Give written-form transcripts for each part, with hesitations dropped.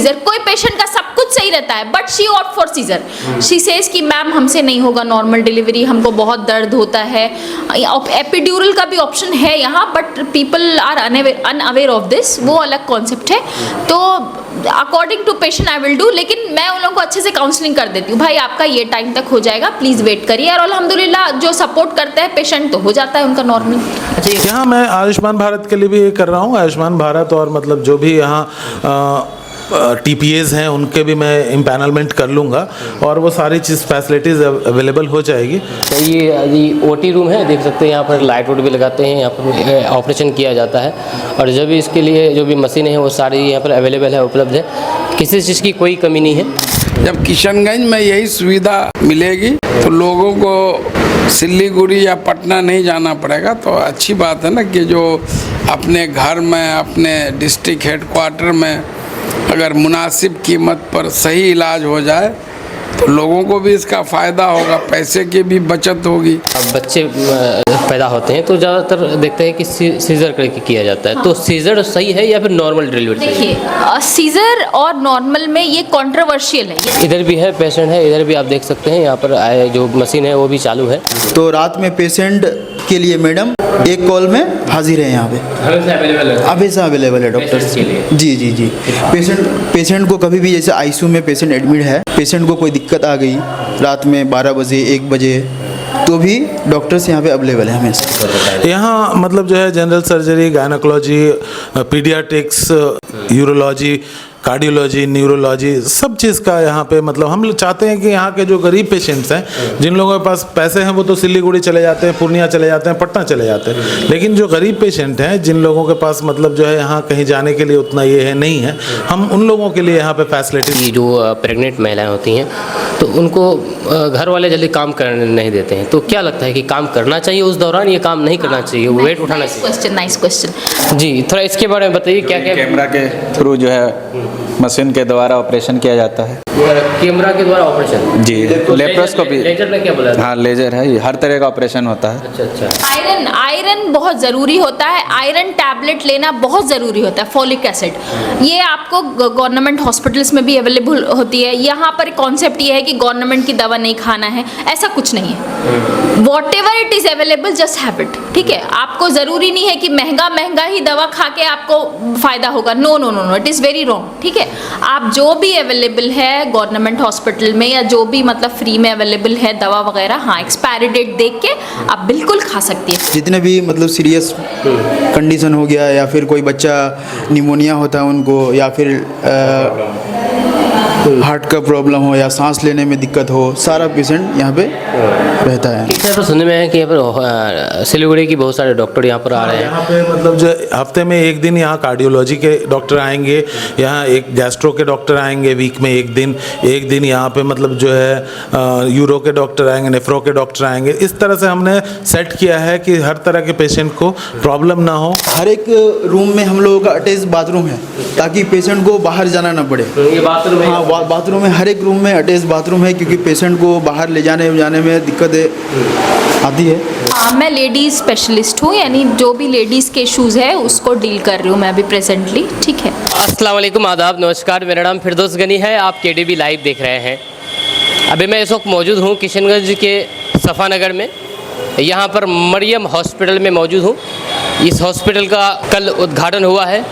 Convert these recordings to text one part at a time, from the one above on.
Scissor, कोई patient का सब कुछ सही रहता है but she opt for caesar. She says कि मैम हमसे नहीं होगा नॉर्मल डिलीवरी, हमको बहुत दर्द होता है। एपिड्यूरल का भी ऑप्शन है यहाँ but people are unaware of this, वो अलग कॉन्सेप्ट है। तो according to patient I will do, लेकिन मैं उन लोगों को अच्छे से काउंसलिंग कर देती हूँ, भाई आपका ये टाइम तक हो जाएगा, प्लीज़ वेट करिए। और अल्हम्दुलिल्लाह जो सपोर्ट करते हैं पेशेंट तो हो जाता है उनका नॉर्मल। अच्छा, यहाँ मैं आयुष्मान भारत के लिए भी ये कर रहा हूँ। आयुष्मान भारत और मतलब जो भी यहाँ TPAs हैं उनके भी मैं इम्पैनलमेंट कर लूँगा और वो सारी चीज़ फैसिलिटीज़ अवेलेबल हो जाएगी। तो ये OT रूम है, देख सकते हैं यहाँ पर लाइट वोट भी लगाते हैं, यहाँ पर ऑपरेशन किया जाता है और जो भी इसके लिए जो भी मशीनें हैं वो सारी यहाँ पर अवेलेबल है, उपलब्ध है, किसी चीज़ की कोई कमी नहीं है। जब किशनगंज में यही सुविधा मिलेगी तो लोगों को सिल्लीगुड़ी या पटना नहीं जाना पड़ेगा। तो अच्छी बात है ना कि जो अपने घर में, अपने डिस्ट्रिक्ट हेडक्वार्टर में अगर मुनासिब कीमत पर सही इलाज हो जाए तो लोगों को भी इसका फ़ायदा होगा, पैसे की भी बचत होगी। अब बच्चे पैदा होते हैं तो ज़्यादातर देखते हैं कि सीज़र करके किया जाता है। तो सीज़र सही है या फिर नॉर्मल डिलीवरी? देखिए सीजर और नॉर्मल में ये कंट्रोवर्शियल है। इधर भी है पेशेंट है, इधर भी आप देख सकते हैं, यहाँ पर जो मशीन है वो भी चालू है। तो रात में पेशेंट के लिए मैडम एक कॉल में हाजिर है यहाँ पे, हमेशा अवेलेबल है डॉक्टर के लिए। जी। पेशेंट को कभी भी जैसे ICU में पेशेंट एडमिट है, पेशेंट को कोई दिक्कत आ गई रात में 12 बजे 1 बजे तो भी डॉक्टर्स यहाँ पे अवेलेबल है हमेशा। यहाँ मतलब जो है general surgery, gynaecology, paediatrics, urology, cardiology, neurology, सब चीज़ का यहाँ पे मतलब हम लोग चाहते हैं कि यहाँ के जो गरीब पेशेंट्स हैं, जिन लोगों के पास पैसे हैं वो तो सिल्लीगुड़ी चले जाते हैं, पूर्णिया चले जाते हैं, पटना चले जाते हैं, लेकिन जो गरीब पेशेंट हैं, जिन लोगों के पास मतलब जो है यहाँ कहीं जाने के लिए उतना ये है नहीं है, हम उन लोगों के लिए यहाँ पे फैसिलिटी। जो प्रेग्नेंट महिलाएं होती हैं तो उनको घर वाले जल्दी काम करने नहीं देते हैं, तो क्या लगता है कि काम करना चाहिए उस दौरान, ये काम नहीं करना चाहिए, वेट उठाना चाहिए? Nice question. जी, थोड़ा इसके बारे में बताइए क्या क्या। कैमरा के थ्रू जो है मशीन के द्वारा ऑपरेशन किया जाता है। कैमरा के द्वारा ऑपरेशन? जी, लेप्रोस्कोपी। लेजर में क्या बोला? हाँ, लेजर है, हर तरह का ऑपरेशन होता है। अच्छा। आयरन बहुत ज़रूरी होता है, आयरन टैबलेट लेना बहुत ज़रूरी होता है, फॉलिक एसिड। ये आपको गवर्नमेंट हॉस्पिटल्स में भी अवेलेबल होती है। यहाँ पर कॉन्सेप्ट ये है कि गवर्नमेंट की दवा नहीं खाना है, ऐसा कुछ नहीं है। What ever it is available just have it, ठीक है। आपको ज़रूरी नहीं है कि महंगा ही दवा खा के आपको फ़ायदा होगा। No, it is very wrong, ठीक है। आप जो भी अवेलेबल है गवर्नमेंट हॉस्पिटल में या जो भी मतलब फ्री में अवेलेबल है दवा वगैरह, हाँ, एक्सपायरी डेट देख के आप बिल्कुल खा सकती है। जितने भी मतलब सीरियस कंडीशन हो गया या फिर कोई बच्चा निमोनिया होता है उनको, या फिर हार्ट का प्रॉब्लम हो या सांस लेने में दिक्कत हो, सारा पेशेंट यहाँ पे रहता है। ठीक तो सुनने में है कि यहाँ पर सिलीगुड़ी की बहुत सारे डॉक्टर यहाँ पर आ रहे हैं। यहाँ पे मतलब जो हफ्ते में एक दिन यहाँ कार्डियोलॉजी के डॉक्टर आएंगे, यहाँ एक गैस्ट्रो के डॉक्टर आएंगे वीक में एक दिन यहाँ पे मतलब जो है यूरो के डॉक्टर आएंगे, नेफ्रो के डॉक्टर आएंगे। इस तरह से हमने सेट किया है कि हर तरह के पेशेंट को प्रॉब्लम ना हो। हर एक रूम में हम लोगों का अटैच बाथरूम है ताकि पेशेंट को बाहर जाना ना पड़े। ये बाथरूम? हाँ, बाथरूम में, हर एक रूम में अटैच बाथरूम है क्योंकि पेशेंट को बाहर ले जाने में दिक्कतें आती है। मैं लेडीज स्पेशलिस्ट हूँ, यानी जो भी लेडीज़ के इशूज़ है उसको डील कर रही हूँ मैं अभी प्रेजेंटली, ठीक है। अस्सलाम वालेकुम, आदाब, नमस्कार। मेरा नाम फिरदौस गनी है, आप KDB लाइव देख रहे हैं। अभी मैं इस वक्त मौजूद हूँ किशनगंज के सफ़ानगर में, यहाँ पर मरियम हॉस्पिटल में मौजूद हूँ। इस हॉस्पिटल का कल उद्घाटन हुआ है,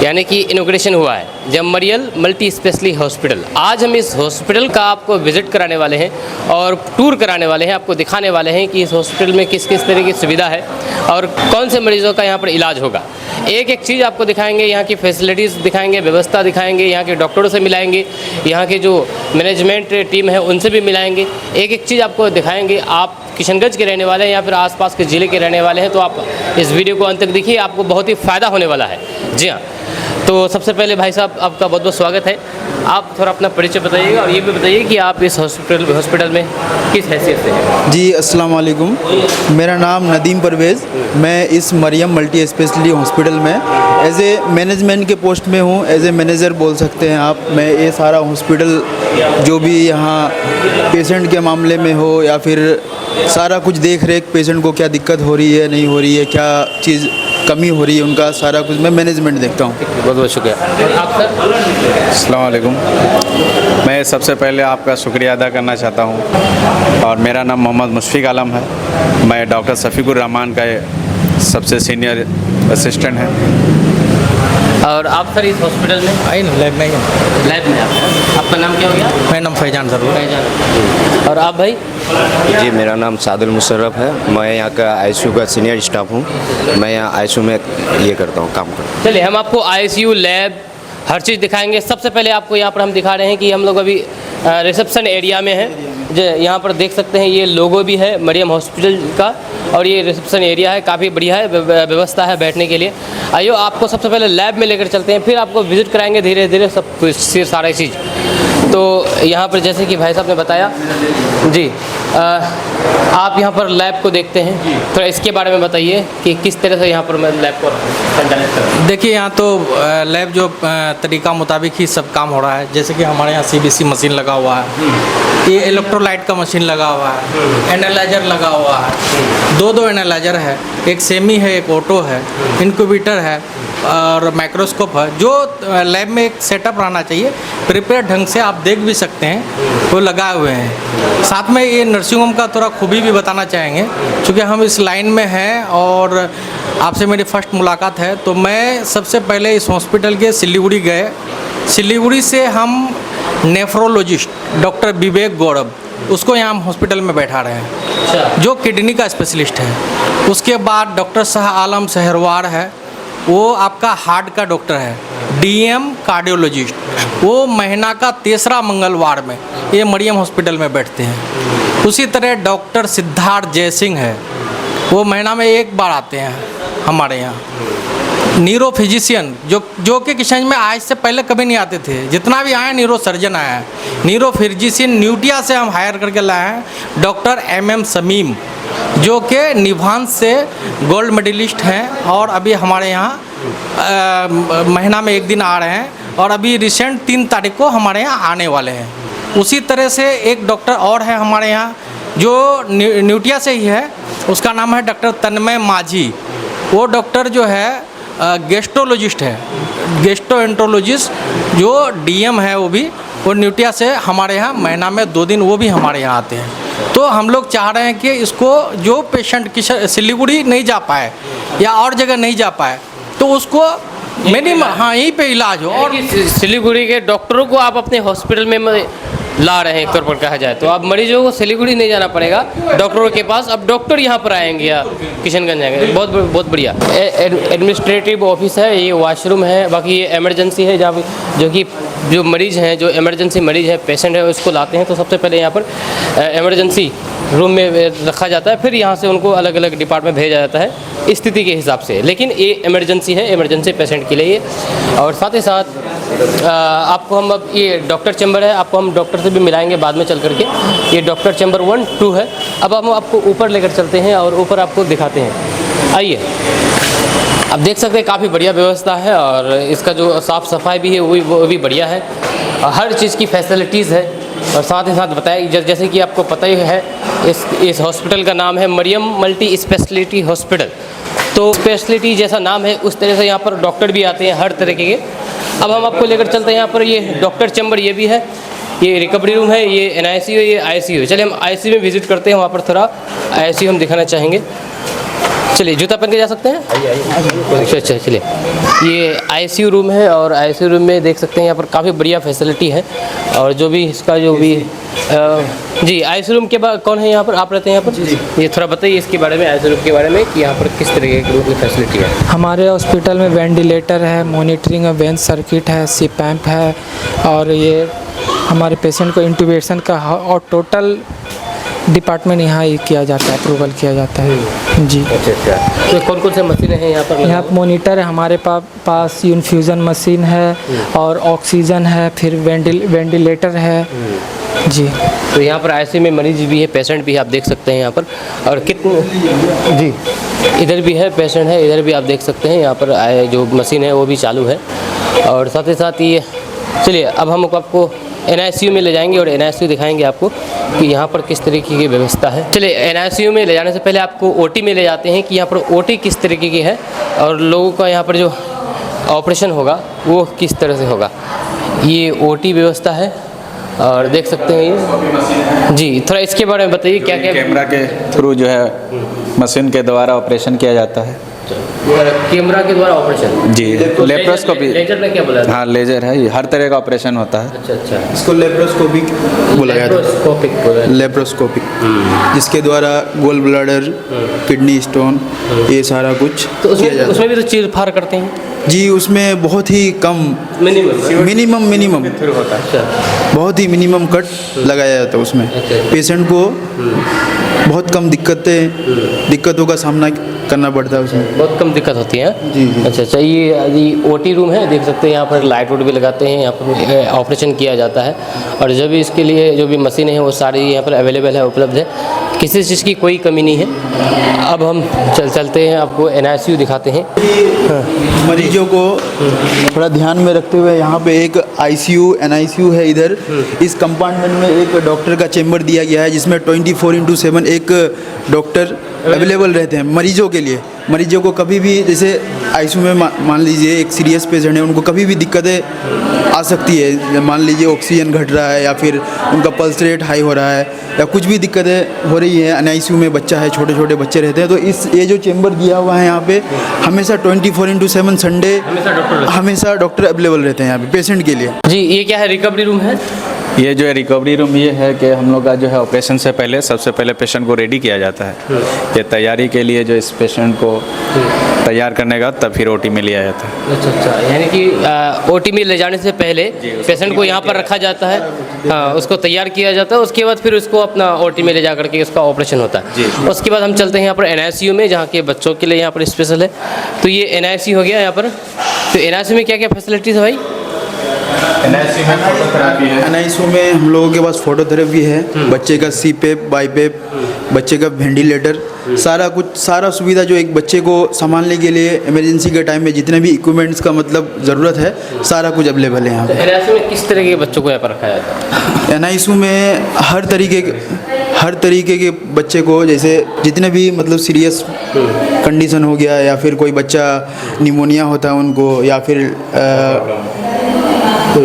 यानी कि इनॉग्रेशन हुआ है, जब मरियल मल्टी स्पेशलिटी हॉस्पिटल। आज हम इस हॉस्पिटल का आपको विज़िट कराने वाले हैं और टूर कराने वाले हैं, आपको दिखाने वाले हैं कि इस हॉस्पिटल में किस किस तरह की सुविधा है और कौन से मरीज़ों का यहाँ पर इलाज होगा। एक एक चीज़ आपको दिखाएंगे, यहाँ की फैसिलिटीज़ दिखाएंगे, व्यवस्था दिखाएंगे, यहाँ के डॉक्टरों से मिलाएंगे, यहाँ के जो मैनेजमेंट टीम है उनसे भी मिलाएंगे। एक एक चीज़ आपको दिखाएंगे। आप किशनगंज के रहने वाले हैं या फिर आसपास के ज़िले के रहने वाले हैं तो आप इस वीडियो को अंत तक देखिए, आपको बहुत ही फ़ायदा होने वाला है। जी हाँ, तो सबसे पहले भाई साहब आपका बहुत बहुत स्वागत है। आप थोड़ा अपना परिचय बताइएगा और ये भी बताइए कि आप इस हॉस्पिटल में किस हैसियत से हैं। जी, अस्सलाम वालेकुम, मेरा नाम नदीम परवेज़, मैं इस मरियम मल्टी स्पेशलिटी हॉस्पिटल में एज ए मैनेजमेंट के पोस्ट में हूँ, एज ए मैनेजर बोल सकते हैं आप। मैं ये सारा हॉस्पिटल जो भी यहाँ पेशेंट के मामले में हो या फिर सारा कुछ देख रेख, पेशेंट को क्या दिक्कत हो रही है, नहीं हो रही है, क्या चीज़ कमी हो रही है उनका सारा कुछ मैं मैनेजमेंट देखता हूँ। बहुत बहुत शुक्रिया। और आप सर? अस्सलाम वालेकुम। मैं सबसे पहले आपका शुक्रिया अदा करना चाहता हूँ और मेरा नाम मोहम्मद मुशफिक आलम है। मैं डॉक्टर शफीकुर रहमान का सबसे सीनियर असिस्टेंट है। और आप सर इस हॉस्पिटल में? आई ना लैब में लैब में आपका नाम क्या हो गया? मेरा नाम फैजान सर। फैजान। और आप भाई? जी मेरा नाम सादुल मुशर्रफ है। मैं यहाँ का आईसीयू का सीनियर स्टाफ हूँ। मैं यहाँ आईसीयू में ये करता हूँ, काम करता हूँ। चलिए हम आपको आईसीयू, लैब, हर चीज़ दिखाएंगे। सबसे पहले आपको यहाँ पर हम दिखा रहे हैं कि हम लोग अभी रिसेप्शन एरिया में हैं। जो यहाँ पर देख सकते हैं ये लोगो भी है मरियम हॉस्पिटल का, और ये रिसेप्शन एरिया है, काफ़ी बढ़िया है, व्यवस्था है बैठने के लिए। आइए आपको सबसे पहले लैब में लेकर चलते हैं, फिर आपको विज़िट कराएंगे धीरे धीरे सब कुछ सारा चीज़। तो यहाँ पर जैसे कि भाई साहब ने बताया जी, आप यहाँ पर लैब को देखते हैं, थोड़ा इसके बारे में बताइए कि किस तरह से यहाँ पर मैं लैब को संचालित करूँ। देखिए यहाँ तो लैब जो तरीका मुताबिक ही सब काम हो रहा है। जैसे कि हमारे यहाँ सीबीसी मशीन लगा हुआ है, ये इलेक्ट्रोलाइट का मशीन लगा हुआ है, एनालाइजर लगा हुआ है, दो एनालाइजर है, एक सेमी है, एक ऑटो है, इंक्यूबेटर है और माइक्रोस्कोप है। जो लैब में एक सेटअप रहना चाहिए, प्रिपेयर ढंग से आप देख भी सकते हैं, वो लगाए हुए हैं। साथ में ये नर्सिंग होम का थोड़ा खूबी भी बताना चाहेंगे, क्योंकि हम इस लाइन में हैं और आपसे मेरी फर्स्ट मुलाकात है। तो मैं सबसे पहले इस हॉस्पिटल के सिलीगुड़ी गए। सिलीगुड़ी से हम नेफ्रोलॉजिस्ट डॉक्टर विवेक गौरव, उसको यहाँ हम हॉस्पिटल में बैठा रहे हैं, जो किडनी का स्पेशलिस्ट है। उसके बाद डॉक्टर शाह आलम सहरवार है, वो आपका हार्ट का डॉक्टर है, डीएम कार्डियोलॉजिस्ट, वो महीना का 3रा मंगलवार में ये मरियम हॉस्पिटल में बैठते हैं। उसी तरह डॉक्टर सिद्धार्थ जयसिंह है, वो महीना में 1 बार आते हैं हमारे यहाँ। न्यूरो फिजिशियन जो कि किशनगंज में आज से पहले कभी नहीं आते थे, जितना भी आए न्यूरो सर्जन आया है। न्यूरो फिजिशियन न्यूटिया से हम हायर करके लाए हैं डॉक्टर एम शमीम, जो कि निभांस से गोल्ड मेडलिस्ट हैं और अभी हमारे यहाँ महीना में 1 दिन आ रहे हैं, और अभी रिसेंट 3 तारीख को हमारे यहाँ आने वाले हैं। उसी तरह से एक डॉक्टर और है हमारे यहाँ जो न्यूटिया से ही है, उसका नाम है डॉक्टर तन्मय माझी। वो डॉक्टर जो है गेस्ट्रोलॉजिस्ट है, गेस्ट्रोएंट्रोलॉजिस्ट, जो डीएम है वो न्यूटिया से हमारे यहाँ महीना में 2 दिन वो भी हमारे यहाँ आते हैं। तो हम लोग चाह रहे हैं कि इसको जो पेशेंट की सिलीगुड़ी नहीं जा पाए या और जगह नहीं जा पाए, तो उसको मिनिमम यहीं पे इलाज हो। और सिलीगुड़ी के डॉक्टरों को आप अपने हॉस्पिटल में ला रहे हैं, एक तौर पर कहा जाए तो। अब मरीजों को सिलीगुड़ी नहीं जाना पड़ेगा डॉक्टरों के पास, अब डॉक्टर यहाँ पर आएंगे या किशनगंज आएंगे। बहुत बढ़िया। एडमिनिस्ट्रेटिव ऑफिस है, ये वॉशरूम है, बाकी ये इमरजेंसी है, जहाँ जो कि जो मरीज़ हैं, जो इमरजेंसी मरीज़ है, पेशेंट है, उसको लाते हैं तो सबसे पहले यहाँ पर इमरजेंसी रूम में रखा जाता है, फिर यहाँ से उनको अलग अलग डिपार्टमेंट भेजा जाता है स्थिति के हिसाब से। लेकिन ये इमरजेंसी है, इमरजेंसी पेशेंट के लिए। और साथ ही साथ आपको हम अब ये डॉक्टर चैम्बर है, आपको हम डॉक्टर से भी मिलाएंगे बाद में चल करके। ये डॉक्टर चैम्बर 1, 2 है। अब हम आपको ऊपर लेकर चलते हैं और ऊपर आपको दिखाते हैं। आइए, अब देख सकते हैं काफ़ी बढ़िया व्यवस्था है, और इसका जो साफ़ सफाई भी है वो भी बढ़िया है, हर चीज़ की फैसिलिटीज़ है। और साथ ही साथ बताया जैसे कि आपको पता ही है, इस हॉस्पिटल का नाम है मरियम मल्टी स्पेशलिटी हॉस्पिटल। तो स्पेशलिटी जैसा नाम है उस तरह से यहाँ पर डॉक्टर भी आते हैं हर तरीके के। अब हम आपको लेकर चलते हैं यहाँ पर, ये डॉक्टर चैम्बर ये भी है, ये रिकवरी रूम है, ये NICU है, ये ICU है। चलिए हम ICU में विज़िट करते हैं, वहाँ पर थोड़ा ICU हम दिखाना चाहेंगे। चलिए जूता पहन के जा सकते हैं। अच्छा, चलिए ये ICU रूम है, और ICU रूम में देख सकते हैं यहाँ पर काफ़ी बढ़िया फैसिलिटी है। और जो भी इसका जो भी जी ICU रूम के बाद कौन है यहाँ पर? आप रहते हैं यहाँ पर? ये थोड़ा बताइए इसके बारे में, ICU रूम के बारे में, कि यहाँ पर किस तरीके की फैसिलिटी है। हमारे हॉस्पिटल में वेंटिलेटर है, मॉनिटरिंग वेंट सर्किट है, CPAP है, और ये हमारे पेशेंट को इंट्यूबेशन का और टोटल डिपार्टमेंट यहाँ ही किया जाता है, अप्रूवल किया जाता है जी। अच्छा, तो कौन कौन से मशीनें हैं यहाँ पर? यहाँ पर मोनीटर है हमारे पास, इन्फ्यूज़न मशीन है और ऑक्सीजन है, फिर वेंटिलेटर है जी। तो यहाँ पर ICU में मरीज भी है, पेशेंट भी है, आप देख सकते हैं यहाँ पर। और कितने जी, इधर भी है पेशेंट है, इधर भी आप देख सकते हैं। यहाँ पर जो मशीन है वो भी चालू है। और साथ ही साथ ये, चलिए अब हम आपको NICU में ले जाएंगे और NICU दिखाएंगे आपको कि यहाँ पर किस तरीके की व्यवस्था है। चलिए, NICU में ले जाने से पहले आपको OT में ले जाते हैं कि यहाँ पर OT किस तरीके की है और लोगों का यहाँ पर जो ऑपरेशन होगा वो किस तरह से होगा। ये OT व्यवस्था है और देख सकते हैं ये। जी, थोड़ा इसके बारे में बताइए क्या क्या। कैमरा के थ्रू जो है मशीन के द्वारा ऑपरेशन किया जाता है। कैमरा के द्वारा ऑपरेशन। जी, लेप्रोस्कोपी। लेजर में क्या बोला? हाँ, लेजर है, ये हर तरह का ऑपरेशन होता है। अच्छा अच्छा, इसको लेप्रोस्कोपिक बोला जाता है। लेप्रोस्कोपिक बोला। लेप्रोस्कोपिक, जिसके द्वारा गोल ब्लैडर, किडनी स्टोन, ये सारा कुछ तो किया जाता है। उसमें भी तो चीर फाड़ करते हैं। जी, उसमें बहुत ही कम मिनिमम होता है। अच्छा, बहुत ही मिनिमम कट लगाया जाता है उसमें। पेशेंट को बहुत कम दिक्कतों का सामना करना पड़ता है उसमें। बहुत कम दिक्कत होती है। जी जी। अच्छा अच्छा, ये OT रूम है, देख सकते हैं यहाँ पर लाइट वोट भी लगाते हैं, यहाँ पर ऑपरेशन किया जाता है और जब भी इसके लिए जो भी मशीन है वो सारी यहाँ पर अवेलेबल है, उपलब्ध है, किसी चीज़ की कोई कमी नहीं है। अब हम चलते हैं, आपको NICU दिखाते हैं। मरीजों को थोड़ा ध्यान में रखते हुए यहाँ पे एक ICU NICU है। इधर इस कंपार्टमेंट में एक डॉक्टर का चेम्बर दिया गया है जिसमें 24/7 एक डॉक्टर अवेलेबल रहते हैं मरीजों के लिए। मरीजों को कभी भी, जैसे ICU में मान लीजिए एक सीरियस पेशेंट है, उनको कभी भी दिक्कतें आ सकती है। मान लीजिए ऑक्सीजन घट रहा है या फिर उनका पल्स रेट हाई हो रहा है या कुछ भी दिक्कतें हो रही है। NICU में बच्चा है, छोटे छोटे बच्चे रहते हैं, तो ये जो चेम्बर दिया हुआ है यहाँ पे हमेशा 24/7 संडे हमेशा डॉक्टर अवेलेबल रहते हैं यहाँ पे पेशेंट के लिए। जी, ये क्या है? रिकवरी रूम है। ये जो है रिकवरी रूम, ये है कि हम लोग का जो है ऑपरेशन से पहले सबसे पहले पेशेंट को रेडी किया जाता है। ये तैयारी के लिए जो इस पेशेंट को तैयार करने का तब फिर OT में लिया जाता है। अच्छा अच्छा, यानी कि OT में ले जाने से पहले पेशेंट को यहाँ पर रखा जाता है, हाँ, उसको तैयार किया जाता है, उसके बाद फिर उसको अपना OT में ले जा करके उसका ऑपरेशन होता है। उसके बाद हम चलते हैं यहाँ पर NICU में, जहाँ के बच्चों के लिए यहाँ पर स्पेशल है। तो ये NICU हो गया यहाँ पर। तो NICU में क्या क्या फैसिलिटीज़ है भाई? NICU में हम लोगों के पास फोटोथेरेपी है, बच्चे का CPAP, BiPAP, बच्चे का वेंटिलेटर, सारा कुछ, सारा सुविधा जो एक बच्चे को संभालने के लिए इमरजेंसी के टाइम में जितने भी इक्विपमेंट्स का मतलब ज़रूरत है, सारा कुछ अवेलेबल है यहाँ पे। NICU में किस तरह के बच्चों को यहाँ पर रखा जाता है? NICU में हर तरीके के बच्चे को, जैसे जितने भी मतलब सीरियस कंडीशन हो गया या फिर कोई बच्चा निमोनिया होता है उनको, या फिर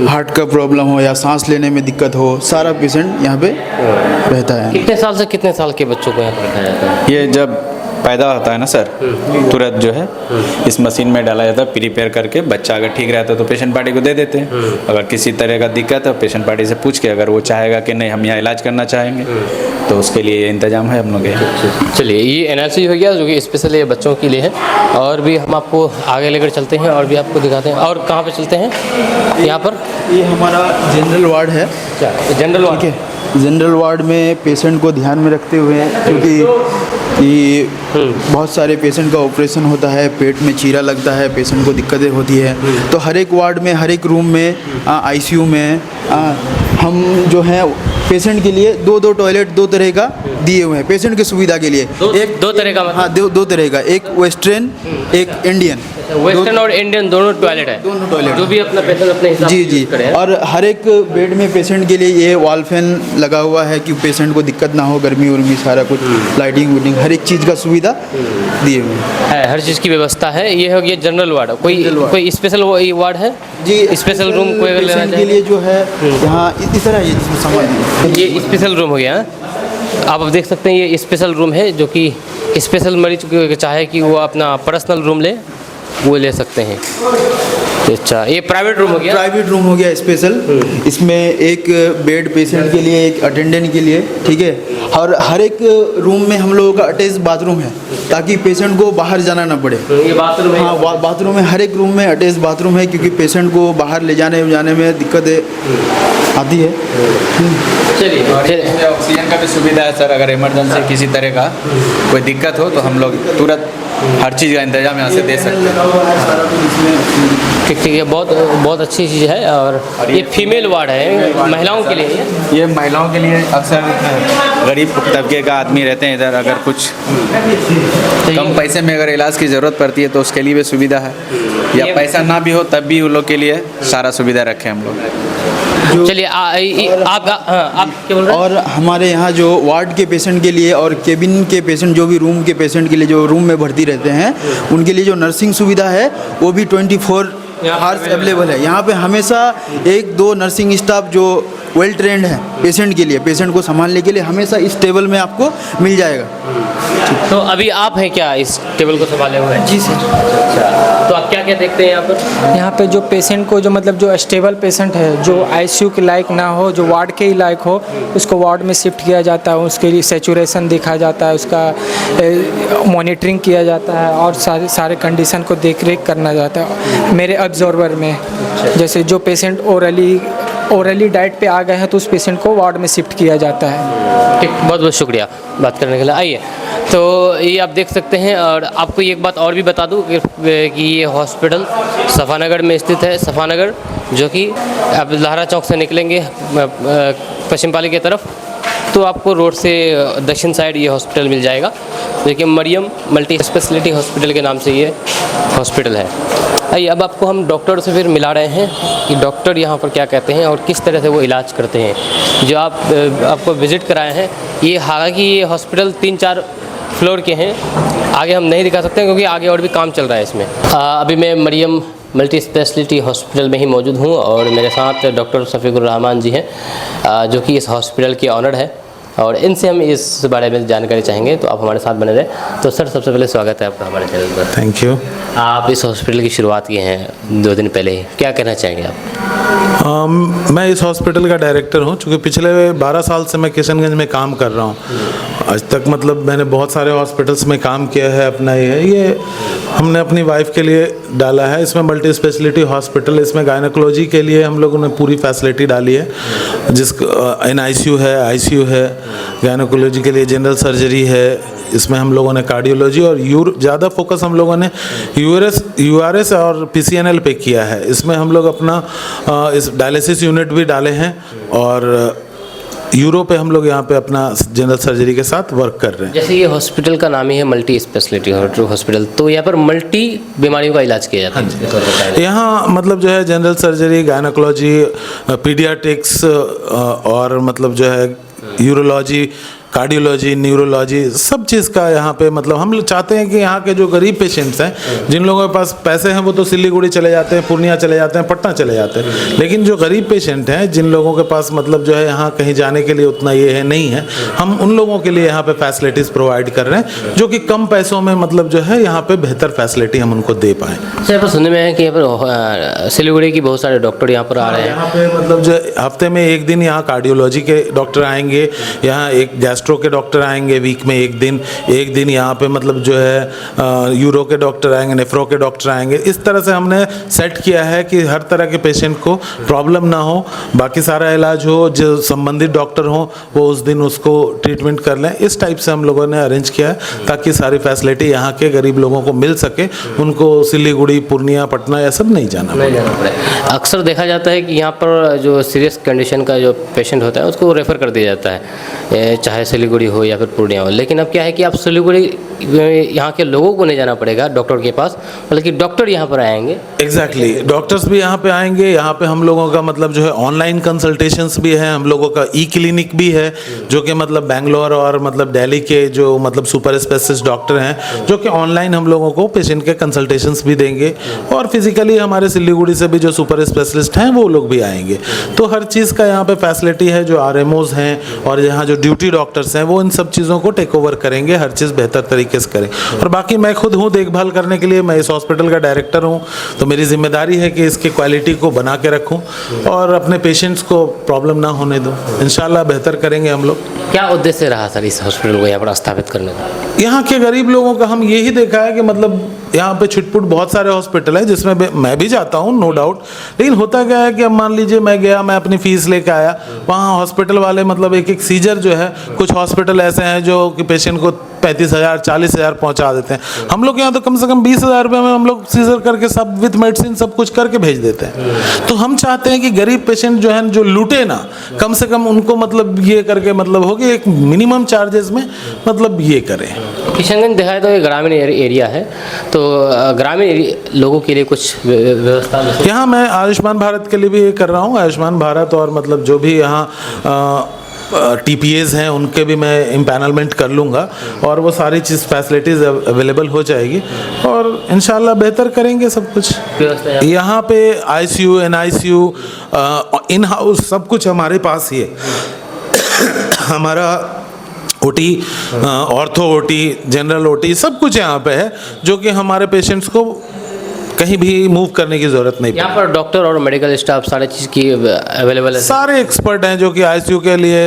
हार्ट का प्रॉब्लम हो या सांस लेने में दिक्कत हो, सारा पेशेंट यहाँ पे रहता है। कितने साल से कितने साल के बच्चों को यहाँ पर रखा जाता है? ये जब पैदा होता है ना सर, तुरंत जो है इस मशीन में डाला जाता है, प्रिपेयर करके। बच्चा अगर ठीक रहता है तो पेशेंट पार्टी को दे देते हैं। अगर किसी तरह का दिक्कत है पेशेंट पार्टी से पूछ के, अगर वो चाहेगा कि नहीं हम यहाँ इलाज करना चाहेंगे तो उसके लिए इंतजाम है हम लोग के। चलिए, ये NICU हो गया जो कि स्पेशल ये बच्चों के लिए है, और भी हम आपको आगे लेकर चलते हैं और भी आपको दिखाते हैं। और कहाँ पे चलते हैं? यहाँ पर ये हमारा जनरल वार्ड है। क्या जनरल वार्ड? ठीक है, जनरल वार्ड में पेशेंट को ध्यान में रखते हुए, क्योंकि ये बहुत सारे पेशेंट का ऑपरेशन होता है, पेट में चीरा लगता है, पेशेंट को दिक्कतें होती है, तो हर एक वार्ड में, हर एक रूम में, ICU में हम जो है पेशेंट के लिए दो टॉयलेट, दो तरह का दिए हुए हैं पेशेंट की सुविधा के लिए। दो तरह का? हाँ, दो तरह का, एक वेस्टर्न, एक इंडियन। वेस्टर्न और इंडियन दोनों टॉयलेट है? दोनों टॉयलेट, जो भी अपना पेशेंट अपने हिसाब जी से जी। यूज़ करे। और हर एक बेड में पेशेंट के लिए ये वॉल फैन लगा हुआ है कि पेशेंट को दिक्कत ना हो, गर्मी उर्मी सारा कुछ, लाइटिंग वुटिंग हर एक चीज़ का सुविधा दिए हुए हैं। हर चीज़ की व्यवस्था है। ये हो गया जनरल वार्ड। कोई स्पेशल वार्ड है जी? स्पेशल रूम कोई अगर लेना पेशेंट के लिए जो है यहाँ इस तरह ये समझ, ये स्पेशल रूम हो गया। आप अब देख सकते हैं ये स्पेशल रूम है, जो कि स्पेशल मरीज को चाहे कि वो अपना पर्सनल रूम ले, वो ले सकते हैं। अच्छा, ये प्राइवेट रूम हो गया? प्राइवेट रूम हो गया स्पेशल। इसमें एक बेड पेशेंट के लिए, एक अटेंडेंट के लिए, ठीक है। और हर एक रूम में हम लोगों का अटैच बाथरूम है, ताकि पेशेंट को बाहर जाना ना पड़े। ये बाथरूम है? हाँ, बाथरूम है, हर एक रूम में अटैच बाथरूम है, क्योंकि पेशेंट को बाहर ले जाने में दिक्कतें आती है। चलिए, ऑक्सीजन का भी सुविधा है सर। अगर इमरजेंसी किसी तरह का कोई दिक्कत हो तो हम लोग तुरंत हर चीज़ का इंतजाम यहाँ से दे सकते हैं। ठीक है, बहुत अच्छी चीज़ है। और ये फीमेल वार्ड है, महिलाओं के लिए? ये महिलाओं के लिए, अक्सर गरीब तबके का आदमी रहते हैं इधर, अगर कुछ कम पैसे में अगर इलाज की ज़रूरत पड़ती है तो उसके लिए भी सुविधा है, या पैसा ना भी हो तब भी उन लोग के लिए सारा सुविधा रखे हम लोग। चलिए आप क्या बोल रहे हैं? और हमारे यहाँ जो वार्ड के पेशेंट के लिए और केबिन के पेशेंट, जो भी रूम के पेशेंट के लिए जो रूम में भर्ती रहते हैं, उनके लिए जो नर्सिंग सुविधा है वो भी 24 आवर्स अवेलेबल है। यहाँ पे हमेशा 1-2 नर्सिंग स्टाफ जो वेल ट्रेंड है पेशेंट के लिए, पेशेंट को संभालने के लिए, हमेशा इस टेबल में आपको मिल जाएगा। तो अभी आप हैं क्या इस टेबल को संभाले हुए हैं? जी सर। अच्छा, तो आप क्या क्या देखते हैं यहाँ पर? यहाँ पे जो पेशेंट को जो मतलब जो स्टेबल पेशेंट है, जो आईसीयू के लायक ना हो, जो वार्ड के ही लायक हो, उसको वार्ड में शिफ्ट किया जाता है, उसके लिए सेचुरेशन देखा जाता है, उसका मॉनिटरिंग किया जाता है और सारे कंडीशन को देख रेख करना जाता है मेरे ऑब्जर्वर में। जैसे जो पेशेंट ओरली डाइट पे आ गए हैं तो उस पेशेंट को वार्ड में शिफ्ट किया जाता है। ठीक, बहुत बहुत शुक्रिया बात करने के लिए। आइए, तो ये आप देख सकते हैं। और आपको एक बात और भी बता दूं कि ये हॉस्पिटल सफ़ानगर में स्थित है। सफ़ानगर जो कि आप लहरा चौक से निकलेंगे पश्चिम पाली की तरफ, तो आपको रोड से दक्षिण साइड ये हॉस्पिटल मिल जाएगा। देखिए, मरियम मल्टी स्पेशलिटी हॉस्पिटल के नाम से ये हॉस्पिटल है। आइए, अब आपको हम डॉक्टर से फिर मिला रहे हैं कि डॉक्टर यहाँ पर क्या कहते हैं और किस तरह से वो इलाज करते हैं। जो आपको विज़िट कराए हैं, ये हालांकि ये हॉस्पिटल 3-4 फ्लोर के हैं, आगे हम नहीं दिखा सकते क्योंकि आगे और भी काम चल रहा है इसमें। अभी मैं मरियम मल्टी स्पेशलिटी हॉस्पिटल में ही मौजूद हूँ और मेरे साथ डॉक्टर शफीकुर रहमान जी हैं, जो कि इस हॉस्पिटल के ऑनर है, और इनसे हम इस बारे में जानकारी चाहेंगे। तो आप हमारे साथ बने रहे। तो सर, सबसे पहले स्वागत है आपका हमारे चैनल पर। Thank you. आप इस हॉस्पिटल की शुरुआत की हैं 2 दिन पहले ही, क्या कहना चाहेंगे आप? मैं इस हॉस्पिटल का डायरेक्टर हूँ। चूँकि पिछले 12 साल से मैं किशनगंज में काम कर रहा हूँ। आज तक मतलब मैंने बहुत सारे हॉस्पिटल्स में काम किया है। अपना ये हमने अपनी वाइफ के लिए डाला है। इसमें मल्टी स्पेशलिटी हॉस्पिटल, इसमें गायनोकोलॉजी के लिए हम लोगों ने पूरी फैसिलिटी डाली है, जिसको NICU है, ICU है, गायनोकोलॉजी के लिए जनरल सर्जरी है। इसमें हम लोगों ने कार्डियोलॉजी और ज़्यादा फोकस हम लोगों ने URS और PCNL पे किया है। इसमें हम लोग अपना इस डायलिसिस यूनिट भी डाले हैं और यूरो पे हम लोग यहाँ पे अपना जनरल सर्जरी के साथ वर्क कर रहे हैं। जैसे ये हॉस्पिटल का नाम ही है मल्टी स्पेशलिटी हॉस्पिटल, तो यहाँ पर मल्टी बीमारियों का इलाज किया जाता है। यहाँ मतलब जो है जनरल सर्जरी, गायनोकोलॉजी, पीडियाट्रिक्स और मतलब जो है यूरोलॉजी, कार्डियोलॉजी, न्यूरोलॉजी, सब चीज़ का यहाँ पे मतलब हम लोग चाहते हैं कि यहाँ के जो गरीब पेशेंट्स हैं, जिन लोगों के पास पैसे हैं वो तो सिलीगुड़ी चले जाते हैं, पूर्णिया चले जाते हैं, पटना चले जाते हैं, लेकिन जो गरीब पेशेंट हैं, जिन लोगों के पास मतलब जो है यहाँ कहीं जाने के लिए उतना ये है नहीं है, हम उन लोगों के लिए यहाँ पे फैसिलिटीज़ प्रोवाइड कर रहे हैं, जो कि कम पैसों में मतलब जो है यहाँ पे बेहतर फैसिलिटी हम उनको दे पाएँ। सर, यहाँ पर सुनने में है कि यहाँ पर सिलीगुड़ी की बहुत सारे डॉक्टर यहाँ पर आ रहे हैं। यहाँ पे मतलब जो हफ्ते में 1 दिन यहाँ कार्डियोलॉजी के डॉक्टर आएंगे, यहाँ एक गैस्ट्रो के डॉक्टर आएंगे वीक में एक दिन यहाँ पे मतलब जो है यूरो के डॉक्टर आएंगे, नेफ्रो के डॉक्टर आएंगे। इस तरह से हमने सेट किया है कि हर तरह के पेशेंट को प्रॉब्लम ना हो, बाकी सारा इलाज हो, जो संबंधित डॉक्टर हो वो उस दिन उसको ट्रीटमेंट कर लें। इस टाइप से हम लोगों ने अरेंज किया है ताकि सारी फैसिलिटी यहाँ के गरीब लोगों को मिल सके, उनको सिलीगुड़ी, पूर्णिया, पटना या सब नहीं जाना पड़े। अक्सर देखा जाता है कि यहाँ पर जो सीरियस कंडीशन का जो पेशेंट होता है उसको रेफ़र कर दिया जाता है, चाहे सिलीगुड़ी हो या फिर पूर्णिया हो। लेकिन अब क्या है कि आप सिलीगुड़ी यहाँ के लोगों को नहीं जाना पड़ेगा डॉक्टर के पास, बल्कि डॉक्टर यहाँ पर आएंगे। एग्जैक्टली, डॉक्टर्स भी यहाँ पे आएंगे। यहाँ पे हम लोगों का मतलब जो है ऑनलाइन कंसल्टेशंस भी है, हम लोगों का क्लिनिक भी है, जो कि मतलब बेंगलोर और मतलब दिल्ली के जो मतलब सुपर स्पेशलिस्ट डॉक्टर हैं, जो कि ऑनलाइन हम लोगों को पेशेंट के कंसल्टेशंस भी देंगे, और फिजिकली हमारे सिलीगुड़ी से भी जो सुपर स्पेशलिस्ट हैं वो लोग भी आएंगे। तो हर चीज़ का यहाँ पे फैसिलिटी है। जो RMOs हैं और यहाँ जो ड्यूटी डॉक्टर्स हैं वो इन सब चीज़ों को टेक ओवर करेंगे, हर चीज़ बेहतर तरीके से करें। और बाकी मैं खुद हूँ देखभाल करने के लिए, मैं इस हॉस्पिटल का डायरेक्टर हूँ, तो मेरी जिम्मेदारी है कि इसकी क्वालिटी को बना के रखूँ और अपने पेशेंट्स को प्रॉब्लम ना होने दूँ। इंशाल्लाह बेहतर करेंगे हम लोग। क्या उद्देश्य रहा सर इस हॉस्पिटल को यहाँ पर स्थापित करने का? यहाँ के गरीब लोगों का हम यही देखा है कि मतलब यहाँ पे छिटपुट बहुत सारे हॉस्पिटल है, जिसमें मैं भी जाता हूँ, नो डाउट, लेकिन होता क्या है कि अब मान लीजिए मैं गया, मैं अपनी फीस लेके आया, वहाँ हॉस्पिटल वाले मतलब एक सीजर जो है, कुछ हॉस्पिटल ऐसे हैं जो कि पेशेंट को 35,000 40,000 पहुंचा देते हैं। हम लोग यहाँ तो कम से कम 20,000 रुपये में हम लोग सीजर करके सब विथ मेडिसिन सब कुछ करके भेज देते हैं। तो हम चाहते हैं कि गरीब पेशेंट जो है जो लूटे ना, कम से कम उनको मतलब ये करके मतलब हो कि एक मिनिमम चार्जेस में मतलब ये करें। किशनगंज देखा है तो ये ग्रामीण एरिया है, तो ग्रामीण लोगों के लिए कुछ व्यवस्था यहाँ मैं आयुष्मान भारत के लिए भी ये कर रहा हूँ। आयुष्मान भारत और मतलब जो भी यहाँ TPAs हैं उनके भी मैं इम्पैनलमेंट कर लूँगा और वो सारी चीज़ फैसिलिटीज़ अवेलेबल हो जाएगी और इंशाल्लाह बेहतर करेंगे सब कुछ। यहाँ पे ICU NICU इन हाउस सब कुछ हमारे पास ही है। हमारा OT ortho OT general OT सब कुछ यहाँ पे है जो कि हमारे पेशेंट्स को कहीं भी मूव करने की ज़रूरत नहीं। यहाँ पर डॉक्टर और मेडिकल स्टाफ सारी चीज़ की अवेलेबल है। सारे एक्सपर्ट हैं जो कि ICU के लिए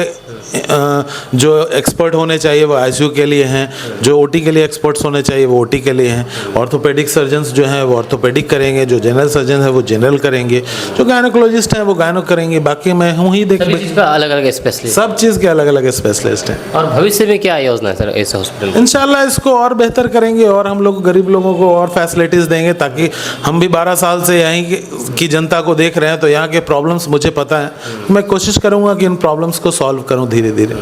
जो एक्सपर्ट होने चाहिए वो ICU के लिए हैं, जो OT के लिए एक्सपर्ट्स होने चाहिए वो OT के लिए हैं। ऑर्थोपेडिक सर्जन्स जो हैं वो ऑर्थोपेडिक करेंगे, जो जनरल सर्जन है वो जनरल करेंगे, जो गायनोकोलॉजिस्ट हैं वो गायनो करेंगे। बाकी मैं हूँ ही देख अलग अलग स्पेशलिस्ट, सब चीज़ के अलग अलग स्पेशलिस्ट हैं। और भविष्य में क्या योजना है सर इस हॉस्पिटल? इंशाल्लाह इसको और बेहतर करेंगे और हम लोग गरीब लोगों को और फैसिलिटीज़ देंगे, ताकि हम भी 12 साल से यहीं की जनता को देख रहे हैं तो यहाँ के प्रॉब्लम्स मुझे पता है। मैं कोशिश करूँगा कि इन प्रॉब्लम्स को सॉल्व करूँ धीरे धीरे।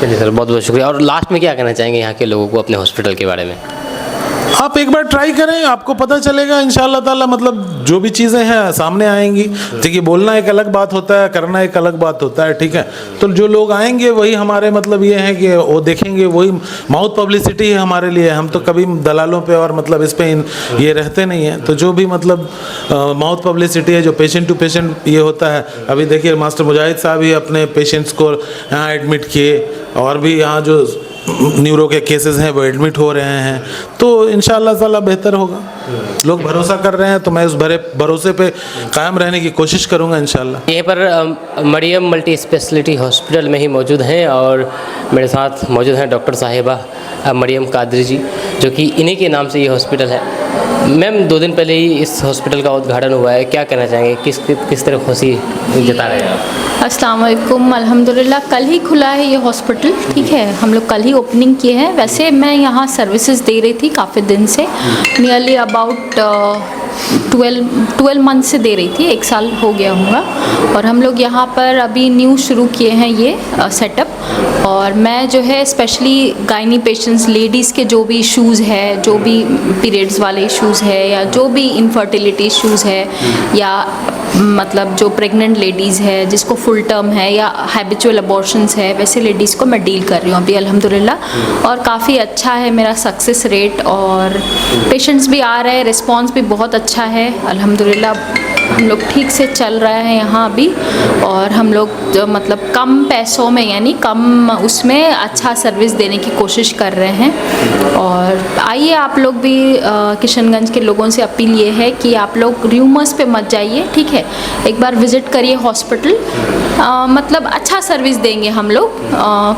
चलिए सर, बहुत बहुत शुक्रिया। और लास्ट में क्या कहना चाहेंगे यहाँ के लोगों को अपने हॉस्पिटल के बारे में? आप एक बार ट्राई करें, आपको पता चलेगा इंशाल्लाह ताला। मतलब जो भी चीज़ें हैं सामने आएंगी। ठीक है, बोलना एक अलग बात होता है, करना एक अलग बात होता है। ठीक है, तो जो लोग आएंगे वही हमारे मतलब ये है कि वो देखेंगे, वही माउथ पब्लिसिटी है हमारे लिए। हम तो कभी दलालों पे और मतलब इस पे ये रहते नहीं हैं। तो जो भी मतलब माउथ पब्लिसिटी है, जो पेशेंट टू पेशेंट ये होता है। अभी देखिए मास्टर मुजाहिद साहब ही अपने पेशेंट्स को यहाँ एडमिट किए और भी यहाँ जो न्यूरो के केसेस हैं वो एडमिट हो रहे हैं। तो इंशाल्लाह ताला बेहतर होगा। लोग भरोसा कर रहे हैं तो मैं उस भरोसे पे कायम रहने की कोशिश करूंगा इंशाल्लाह। यहीं पर मरियम मल्टी स्पेशलिटी हॉस्पिटल में ही मौजूद हैं और मेरे साथ मौजूद हैं डॉक्टर साहिबा मरियम कादरी जी, जो कि इन्हीं के नाम से ये हॉस्पिटल है। मैम 2 दिन पहले ही इस हॉस्पिटल का उद्घाटन हुआ है, क्या कहना चाहेंगे? किस तरह खुशी जता रहे हैं आप? अस्सलाम वालेकुम। अल्हम्दुलिल्लाह कल ही खुला है ये हॉस्पिटल। ठीक है, हम लोग कल ही ओपनिंग किए हैं। वैसे मैं यहाँ सर्विसेज दे रही थी काफ़ी दिन से, नियरली अबाउट 12 मंथ से दे रही थी, 1 साल हो गया होगा। और हम लोग यहाँ पर अभी न्यू शुरू किए हैं ये सेटअप। और मैं जो है स्पेशली गायनी पेशेंट्स, लेडीज़ के जो भी इश्यूज़ है, जो भी पीरियड्स वाले इश्यूज़ है या जो भी इनफर्टिलिटी इश्यूज़ है या मतलब जो प्रेग्नेंट लेडीज़ है जिसको फुल टर्म है या हैबिचुअल अबॉर्शंस है, वैसे लेडीज़ को मैं डील कर रही हूँ अभी अल्हम्दुलिल्लाह। और काफ़ी अच्छा है मेरा सक्सेस रेट और पेशेंट्स भी आ रहे हैं, रिस्पांस भी बहुत अच्छा है अल्हम्दुलिल्लाह। हम लोग ठीक से चल रहे हैं यहाँ अभी और हम लोग जो मतलब कम पैसों में यानी कम उसमें अच्छा सर्विस देने की कोशिश कर रहे हैं। और आइए आप लोग भी, किशनगंज के लोगों से अपील ये है कि आप लोग र्यूमर्स पे मत जाइए। ठीक है, एक बार विज़िट करिए हॉस्पिटल। मतलब अच्छा सर्विस देंगे हम लोग।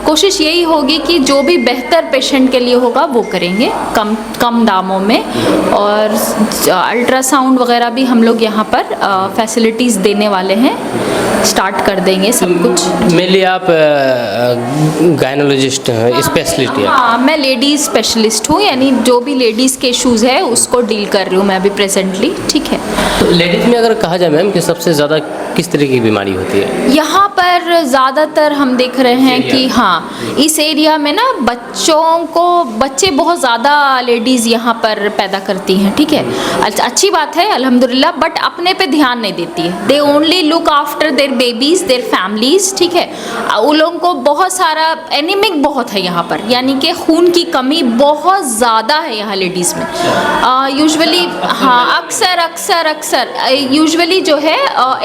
कोशिश यही होगी कि जो भी बेहतर पेशेंट के लिए होगा वो करेंगे कम दामों में। और अल्ट्रासाउंड वगैरह भी हम लोग यहाँ पर फैसिलिटीज़ देने वाले हैं, स्टार्ट कर देंगे सब कुछ। मेनली आप गायनोलॉजिस्ट हैं, स्पेशलिस्ट हैं? हाँ, मैं लेडीज़ स्पेशलिस्ट हूँ, यानी जो भी लेडीज़ के इश्यूज़ है उसको डील कर रही हूँ मैं अभी प्रेजेंटली। ठीक है, तो लेडीज़ में अगर कहा जाए मैम कि सबसे ज़्यादा किस तरह की बीमारी होती है? यहाँ पर ज़्यादातर हम देख रहे हैं कि हाँ, इस एरिया में ना बच्चे बहुत ज़्यादा लेडीज़ यहाँ पर पैदा करती हैं। ठीक है, अच्छी बात है अल्हम्दुलिल्लाह, बट अपने पे ध्यान नहीं देती है। They only look after their babies, there families. ठीक है, उन लोगों को बहुत सारा एनीमिक बहुत है यहाँ पर, यानी कि खून की कमी बहुत ज़्यादा है यहाँ लेडीज़ में। यूजुअली हाँ, अक्सर यूजुअली जो है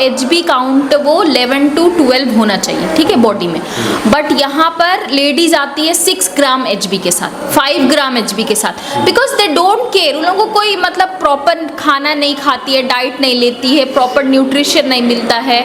HB काउंट वो 11 to 12 होना चाहिए। ठीक है, बॉडी में। बट यहाँ पर लेडीज़ आती है 6 ग्राम HB के साथ, 5 ग्राम HB के साथ, बिकॉज दे डोंट केयर। उन लोगों को कोई मतलब प्रॉपर खाना नहीं खाती है, डाइट नहीं लेती है, प्रॉपर न्यूट्रिशन नहीं मिलता है,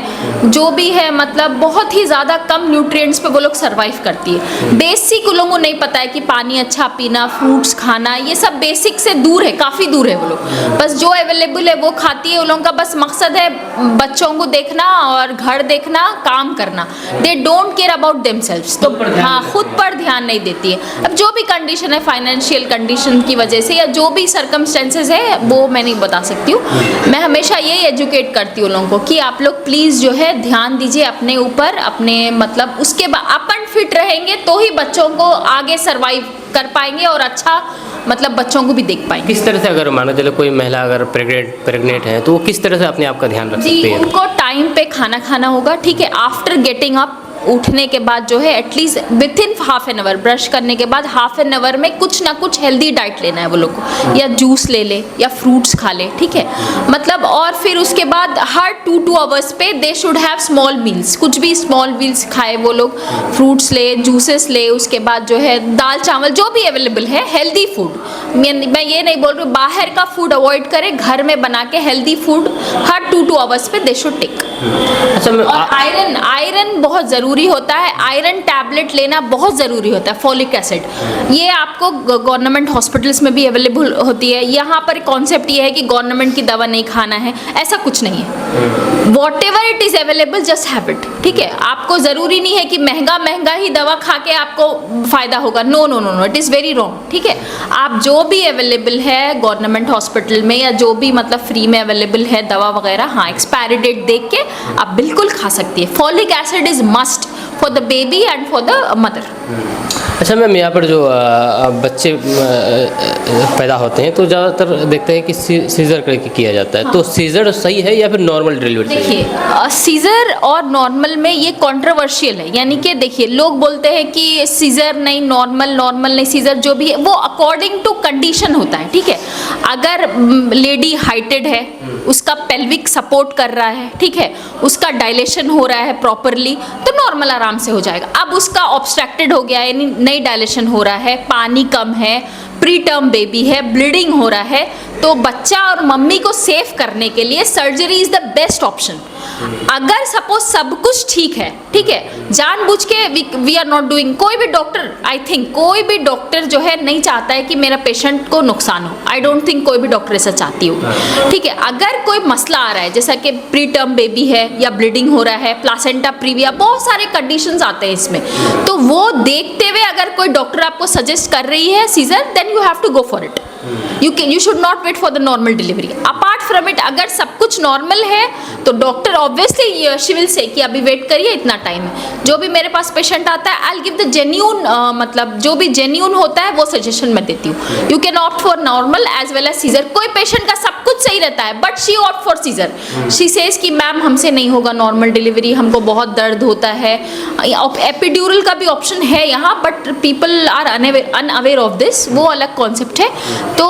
जो भी है मतलब बहुत ही ज़्यादा कम न्यूट्रिएंट्स पे वो लोग सर्वाइव करती है। बेसिक उन लोगों को नहीं पता है कि पानी अच्छा पीना, फ्रूट्स खाना, ये सब बेसिक से दूर है, काफ़ी दूर है वो लोग। बस जो अवेलेबल है वो खाती है। उन लोगों का बस मकसद है बच्चों को देखना और घर देखना, काम करना। करना, they don't care about themselves. तो हाँ, खुद पर ध्यान नहीं देती है। अब जो भी कंडीशन है, फाइनेंशियल कंडीशन की वजह से या जो भी सर्कमस्टेंसेज है वो मैं नहीं बता सकती हूँ। मैं हमेशा यही एजुकेट करती हूँ लोगों को कि आप लोग प्लीज़ जो है ध्यान दीजिए अपने ऊपर, अपने मतलब उसके बाद अपन फिट रहेंगे तो ही बच्चों को आगे सर्वाइव कर पाएंगे और अच्छा मतलब बच्चों को भी देख पाएंगे। किस तरह से, अगर मानो चलो कोई महिला अगर प्रेग्नेंट है तो वो किस तरह से अपने आप का ध्यान रख सकती जी, है? उनको टाइम पे खाना खाना होगा, ठीक है। आफ्टर गेटिंग अप, उठने के बाद जो है at least with in half an hour, brush करने के बाद हाफ एन आवर में कुछ ना कुछ हेल्दी डाइट लेना है वो लोग को, या जूस ले ले या फ्रूट्स खा ले, ठीक है। मतलब और फिर उसके बाद हर 2 आवर्स पे they should have small meals, कुछ भी स्मॉल मील्स खाए वो लोग, फ्रूट्स ले, जूसेस ले, उसके बाद जो है दाल चावल जो भी अवेलेबल है, हेल्दी फूड। मैं ये नहीं बोल रही बाहर का फूड अवॉइड करें, घर में बना के हेल्दी फूड हर 2 आवर्स पे दे शुड टेक। अच्छा, और आयरन बहुत ज़रूरी होता है, आयरन टैबलेट लेना बहुत ज़रूरी होता है, फॉलिक एसिड। ये आपको गवर्नमेंट हॉस्पिटल्स में भी अवेलेबल होती है। यहाँ पर कॉन्सेप्ट ये है कि गवर्नमेंट की दवा नहीं खाना है, ऐसा कुछ नहीं है। What ever it is available, just have it, ठीक है। आपको ज़रूरी नहीं है कि महंगा ही दवा खा के आपको फ़ायदा होगा, no no no no, it is very wrong, ठीक है। आप जो भी अवेलेबल है गवर्नमेंट हॉस्पिटल में या जो भी मतलब फ्री में अवेलेबल है दवा वगैरह, हाँ, एक्सपायरी डेट देख के आप बिल्कुल खा सकती है। Folic acid is must for the baby and for the mother. अच्छा मैम, यहाँ पर जो बच्चे पैदा होते हैं तो ज़्यादातर देखते हैं कि सीज़र करके किया जाता है, तो सीज़र सही है या फिर नॉर्मल डिलीवरी सही है? देखिए, सीज़र और नॉर्मल में ये कंट्रोवर्शियल है, यानी कि देखिए लोग बोलते हैं कि सीज़र नहीं, नॉर्मल नहीं, सीज़र जो भी है वो अकॉर्डिंग टू कंडीशन होता है, ठीक है। अगर लेडी हाइटेड है, उसका पेल्विक सपोर्ट कर रहा है, ठीक है, उसका डायलेशन हो रहा है प्रॉपरली, तो नॉर्मल आराम से हो जाएगा। अब उसका ऑब्स्ट्रक्टेड हो गया, यानी नहीं डायलेशन हो रहा है, पानी कम है, प्री टर्म बेबी है, ब्लीडिंग हो रहा है, तो बच्चा और मम्मी को सेव करने के लिए surgery is the best option. अगर सपोज सब कुछ ठीक है, ठीक है, जानबूझ के वी आर नॉट डूइंग, कोई भी डॉक्टर, आई थिंक कोई भी डॉक्टर जो है नहीं चाहता है कि मेरा पेशेंट को नुकसान हो। आई डोंट थिंक कोई भी डॉक्टर ऐसा चाहती हो, ठीक है। अगर कोई मसला आ रहा है जैसा कि प्री टर्म बेबी है या ब्लीडिंग हो रहा है, प्लासेंटा प्रीविया, बहुत सारे कंडीशंस आते हैं इसमें, तो वो देखते हुए अगर कोई डॉक्टर आपको सजेस्ट कर रही है caesar, then you have to go for it. you should not wait for the normal delivery. Apart from it, अगर सब कुछ नॉर्मल है तो doctor obviously she will say कि अभी वेट करिए, इतना टाइम है। जो भी मेरे पास पेशेंट आता है, आई गिव द जेन्यून, मतलब जो भी जेन्यून होता है वो सजेशन मैं देती हूँ। You can opt for normal as well as caesar. कोई पेशेंट का सब कुछ सही रहता है but she opt for caesar. She says कि मैम हमसे नहीं होगा नॉर्मल डिलीवरी, हमको बहुत दर्द होता है। एपिड्यूरल का भी ऑप्शन है यहाँ, but people are unaware of this, वो अलग कॉन्सेप्ट है। तो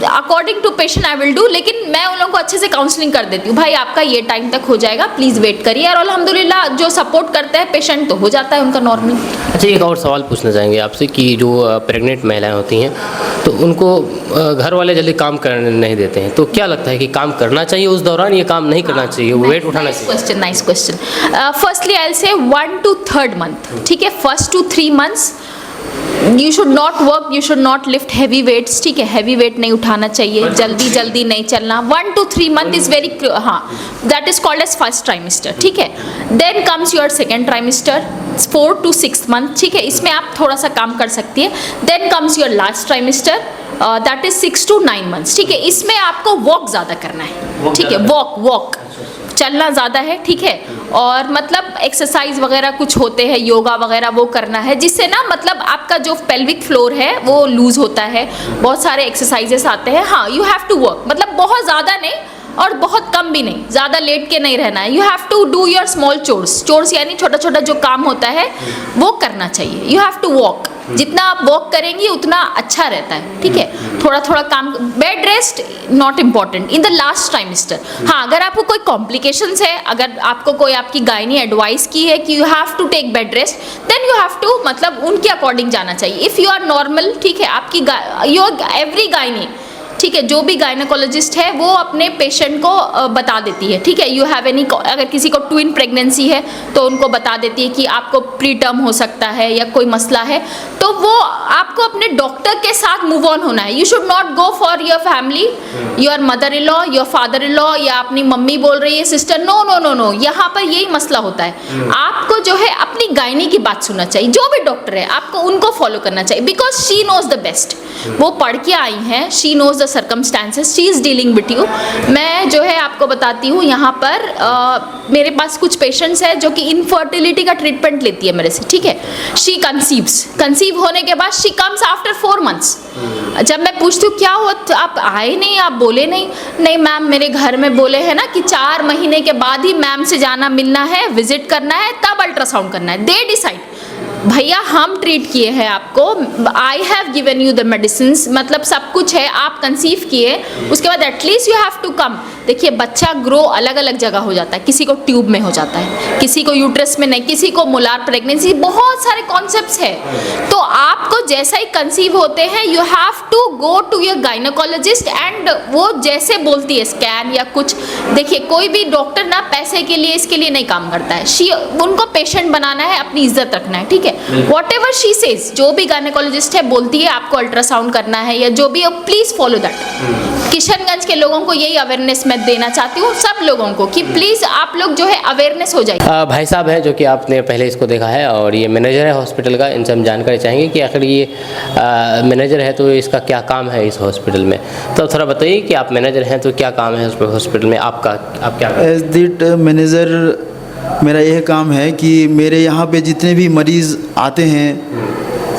according to patient I will do, लेकिन मैं उन लोगों को अच्छे से काउंसलिंग कर देती हूँ, भाई आपका ये टाइम तक हो जाएगा, प्लीज़ वेट करिए। और अल्हम्दुलिल्लाह जो सपोर्ट करते हैं पेशेंट तो हो जाता है उनका नॉर्मल। अच्छा, एक और सवाल पूछना चाहेंगे आपसे कि जो प्रेग्नेंट महिलाएं होती हैं तो उनको घर वाले जल्दी काम करने नहीं देते हैं, तो क्या लगता है कि काम करना चाहिए उस दौरान, ये काम नहीं करना चाहिए, वेट उठाना चाहिए? Nice question. Firstly I will say 1 to 3 month, ठीक है, 1 to 3 months you should not work, you should not lift heavy weights, ठीक है, हैवी वेट नहीं उठाना चाहिए, जल्दी नहीं चलना। 1 to 3 month इज वेरी, हाँ, that is called as first trimester, ठीक है। Then comes your second trimester 4 to 6 month, ठीक है, इसमें आप थोड़ा सा काम कर सकती है। Then comes your last trimester, that is 6 to 9 months, ठीक है। इसमें आपको वॉक ज़्यादा करना है, ठीक है, वॉक चलना ज़्यादा है, ठीक है, और मतलब एक्सरसाइज वगैरह कुछ होते हैं, योगा वगैरह वो करना है, जिससे ना मतलब आपका जो पेल्विक फ्लोर है वो लूज होता है। बहुत सारे एक्सरसाइजेस आते हैं। हाँ, यू हैव टू वर्क, मतलब बहुत ज़्यादा नहीं और बहुत कम भी नहीं, ज़्यादा लेट के नहीं रहना है। You have to do your small chores यानी छोटा जो काम होता है वो करना चाहिए। यू हैव टू वॉक, जितना आप वॉक करेंगी उतना अच्छा रहता है, ठीक है। थोड़ा काम, bed rest not important in the last trimester. हाँ, अगर आपको कोई कॉम्प्लिकेशंस है, अगर आपको कोई आपकी गायनी एडवाइस की है कि you have to take bed rest, then you have to मतलब उनके अकॉर्डिंग जाना चाहिए। इफ़ यू आर नॉर्मल, ठीक है, आपकी एवरी गायनी, ठीक है, जो भी गायनोकोलॉजिस्ट है वो अपने पेशेंट को बता देती है, ठीक है। यू हैव एनी, अगर किसी को ट्विन प्रेगनेंसी है तो उनको बता देती है कि आपको प्री टर्म हो सकता है या कोई मसला है, तो वो आपको अपने डॉक्टर के साथ मूव ऑन होना है। You should not go for your family, your mother in law, your father in law, या अपनी मम्मी बोल रही है, sister, no no no no, यहाँ पर यही मसला होता है। आपको जो है अपनी गायनी की बात सुनना चाहिए, जो भी डॉक्टर है आपको उनको फॉलो करना चाहिए, because she knows the best. वो पढ़ के आई हैं, she knows the circumstances, she is dealing with you. मैं जो है आपको बताती हूँ, यहाँ पर मेरे पास कुछ पेशेंट्स हैं जो कि इनफर्टिलिटी का ट्रीटमेंट लेती है मेरे से, ठीक है। शी कंसीव होने के बाद शी कम्स आफ्टर 4 months। जब मैं पूछती हूँ क्या हुआ, तो आप आए नहीं, आप बोले नहीं मैम, मेरे घर में बोले हैं ना कि 4 महीने के बाद ही मैम से जाना, मिलना है, विजिट करना है, तब अल्ट्रासाउंड करना है। They decide. भैया हम ट्रीट किए हैं आपको, I have given you the medicine, मतलब सब कुछ है, आप कंसीव किए, उसके बाद at least you have to come. देखिए बच्चा ग्रो अलग अलग जगह हो जाता है, किसी को ट्यूब में हो जाता है, किसी को यूट्रस में नहीं, किसी को मोलार प्रेगनेंसी, बहुत सारे कॉन्सेप्ट्स है। तो आपको जैसा ही कंसीव होते हैं you have to go to your gynaecologist, and वो जैसे बोलती है स्कैन या कुछ, देखिए कोई भी डॉक्टर ना पैसे के लिए इसके लिए नहीं काम करता है, उनको पेशेंट बनाना है, अपनी इज्जत रखना है, ठीक है। वॉट एवर शी सेज, जो भी गायनोकोलॉजिस्ट है बोलती है आपको अल्ट्रासाउंड करना है या जो भी, प्लीज फॉलो दैट। किशनगंज के लोगों को यही अवेयरनेस मैं देना चाहती हूँ, सब लोगों को, कि प्लीज आप लोग जो है अवेयरनेस हो जाए। भाई साहब हैं जो कि आपने पहले इसको देखा है और ये मैनेजर है हॉस्पिटल का, इनसे हम जानकारी चाहेंगे कि आखिर ये मैनेजर है तो इसका क्या काम है इस हॉस्पिटल में। तो थोड़ा बताइए कि आप मैनेजर हैं तो क्या काम है हॉस्पिटल में आपका, आप क्या करते हैं? एज दिट मैनेजर मेरा यह काम है कि मेरे यहाँ पे जितने भी मरीज़ आते हैं,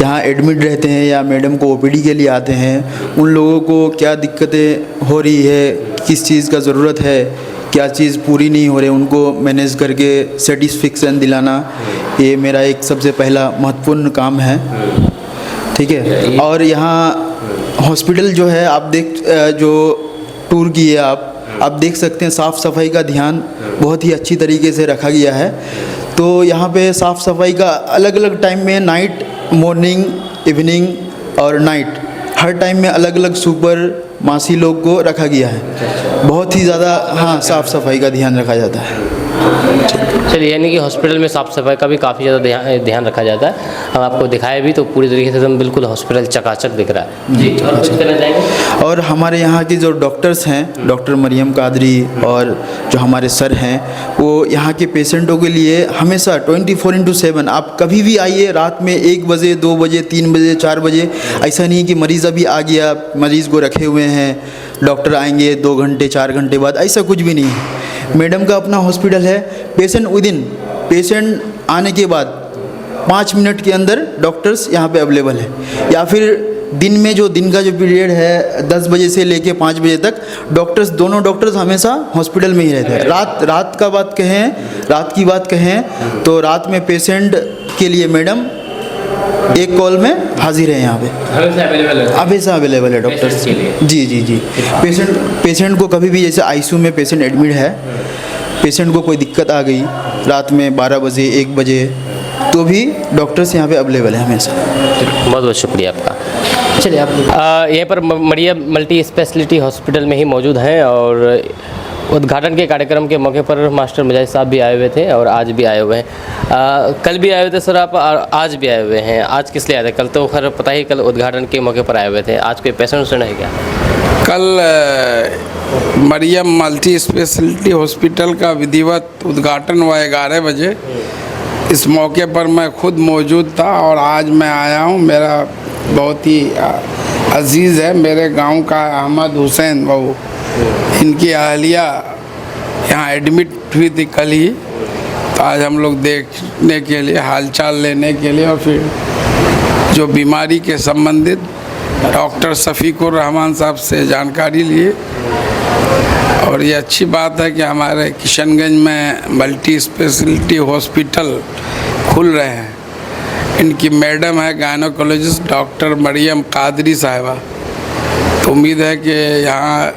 यहाँ एडमिट रहते हैं या मैडम को ओपीडी के लिए आते हैं, उन लोगों को क्या दिक्कतें हो रही है, किस चीज़ का ज़रूरत है, क्या चीज़ पूरी नहीं हो रही, उनको मैनेज करके सेटिस्फिक्सन दिलाना, ये मेरा एक सबसे पहला महत्वपूर्ण काम है, ठीक है। और यहाँ हॉस्पिटल जो है आप जो टूर किए आप देख सकते हैं, साफ़ सफाई का ध्यान बहुत ही अच्छी तरीके से रखा गया है। तो यहाँ पे साफ़ सफाई का अलग अलग टाइम में, नाइट, मॉर्निंग, इवनिंग और नाइट, हर टाइम में अलग अलग सुपर मासी लोग को रखा गया है। बहुत ही ज़्यादा हाँ साफ़ सफाई का ध्यान रखा जाता है। चलिए, यानी कि हॉस्पिटल में साफ़ सफाई का भी काफ़ी ज़्यादा ध्यान रखा जाता है। हम आपको दिखाए भी तो पूरी तरीके से एकदम बिल्कुल हॉस्पिटल चकाचक दिख रहा है जी। और कुछ कहना चाहेंगे? और हमारे यहाँ की जो डॉक्टर्स हैं, डॉक्टर मरियम कादरी और जो हमारे सर हैं, वो यहाँ के पेशेंटों के लिए हमेशा 24/7, आप कभी भी आइए, रात में 1 बजे, 2 बजे, 3 बजे, 4 बजे, ऐसा नहीं कि मरीज़ अभी आ गया, मरीज़ को रखे हुए हैं, डॉक्टर आएंगे 2 घंटे 4 घंटे बाद, ऐसा कुछ भी नहीं है। मैडम का अपना हॉस्पिटल है, पेशेंट आने के बाद 5 मिनट के अंदर डॉक्टर्स यहाँ पे अवेलेबल है, या फिर दिन में जो दिन का जो पीरियड है 10 बजे से लेके 5 बजे तक, दोनों डॉक्टर्स हमेशा हॉस्पिटल में ही रहते हैं। रात की बात कहें तो रात में पेशेंट के लिए मैडम एक कॉल में हाजिर है, यहाँ पे हमेशा अवेलेबल है डॉक्टर्स। जी। पेशेंट को कभी भी, जैसे आईसीयू में पेशेंट एडमिट है, पेशेंट को कोई दिक्कत आ गई रात में 12 बजे 1 बजे, तो भी डॉक्टर्स यहाँ पे अवेलेबल है हमेशा। बहुत बहुत शुक्रिया आपका। चलिए, आप यहाँ पर मरियम मल्टी स्पेशलिटी हॉस्पिटल में ही मौजूद हैं और उद्घाटन के कार्यक्रम के मौके पर मास्टर मुजाहिद साहब भी आए हुए थे और आज भी आए हुए हैं। कल भी आए हुए थे सर आप, आज भी आए हुए हैं। आज किस लिए आए थे? कल तो खैर पता ही, कल उद्घाटन के मौके पर आए हुए थे। आज कोई पेशेंट सुना है क्या? कल मरियम मल्टी स्पेशलिटी हॉस्पिटल का विधिवत उद्घाटन हुआ 11 बजे। इस मौके पर मैं खुद मौजूद था और आज मैं आया हूँ। मेरा बहुत ही अजीज़ है, मेरे गांव का अहमद हुसैन बहू, इनकी अहलिया यहाँ एडमिट हुई थी कल ही, तो आज हम लोग देखने के लिए, हालचाल लेने के लिए और फिर जो बीमारी के संबंधित डॉक्टर शफीकुर रहमान साहब से जानकारी लिए। और ये अच्छी बात है कि हमारे किशनगंज में मल्टी स्पेशलिटी हॉस्पिटल खुल रहे हैं। इनकी मैडम है गायनोकोलॉजिस्ट डॉक्टर मरियम कादरी साहिबा। तो उम्मीद है कि यहाँ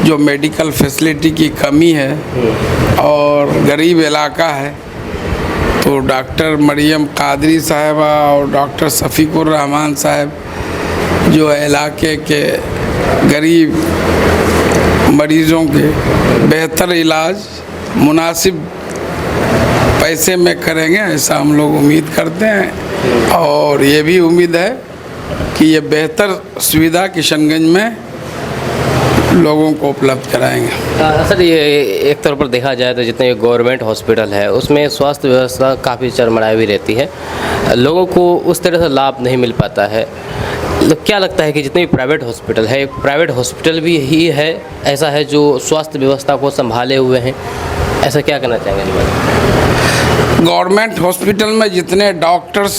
जो मेडिकल फैसिलिटी की कमी है और गरीब इलाका है, तो डॉक्टर मरियम कादरी साहिबा और डॉक्टर शफीकुर रहमान साहब जो इलाके के गरीब मरीजों के बेहतर इलाज मुनासिब पैसे में करेंगे, ऐसा हम लोग उम्मीद करते हैं। और ये भी उम्मीद है कि ये बेहतर सुविधा किशनगंज में लोगों को उपलब्ध कराएंगे। सर, ये एक तौर पर देखा जाए तो जितने गवर्नमेंट हॉस्पिटल है उसमें स्वास्थ्य व्यवस्था काफ़ी चरमराई हुई रहती है, लोगों को उस तरह से लाभ नहीं मिल पाता है। क्या लगता है कि जितने भी प्राइवेट हॉस्पिटल है, प्राइवेट हॉस्पिटल भी ही है ऐसा है जो स्वास्थ्य व्यवस्था को संभाले हुए हैं, ऐसा क्या कहना चाहेंगे? गवर्नमेंट हॉस्पिटल में जितने डॉक्टर्स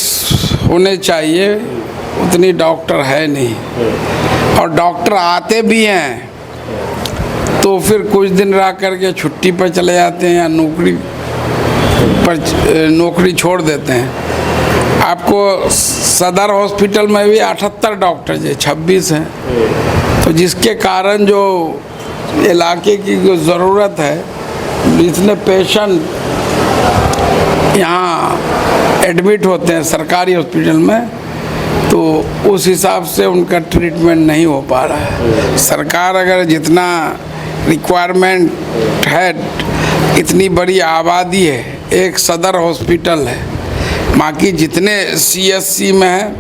होने चाहिए उतनी डॉक्टर है नहीं, और डॉक्टर आते भी हैं तो फिर कुछ दिन रह करके छुट्टी पर चले जाते हैं या नौकरी छोड़ देते हैं। आपको सदर हॉस्पिटल में भी 78 डॉक्टर है, 26 हैं, तो जिसके कारण जो इलाके की जो ज़रूरत है, जितने पेशेंट यहाँ एडमिट होते हैं सरकारी हॉस्पिटल में, तो उस हिसाब से उनका ट्रीटमेंट नहीं हो पा रहा है। सरकार अगर जितना रिक्वायरमेंट है, इतनी बड़ी आबादी है, एक सदर हॉस्पिटल है, बाकी जितने CSC में है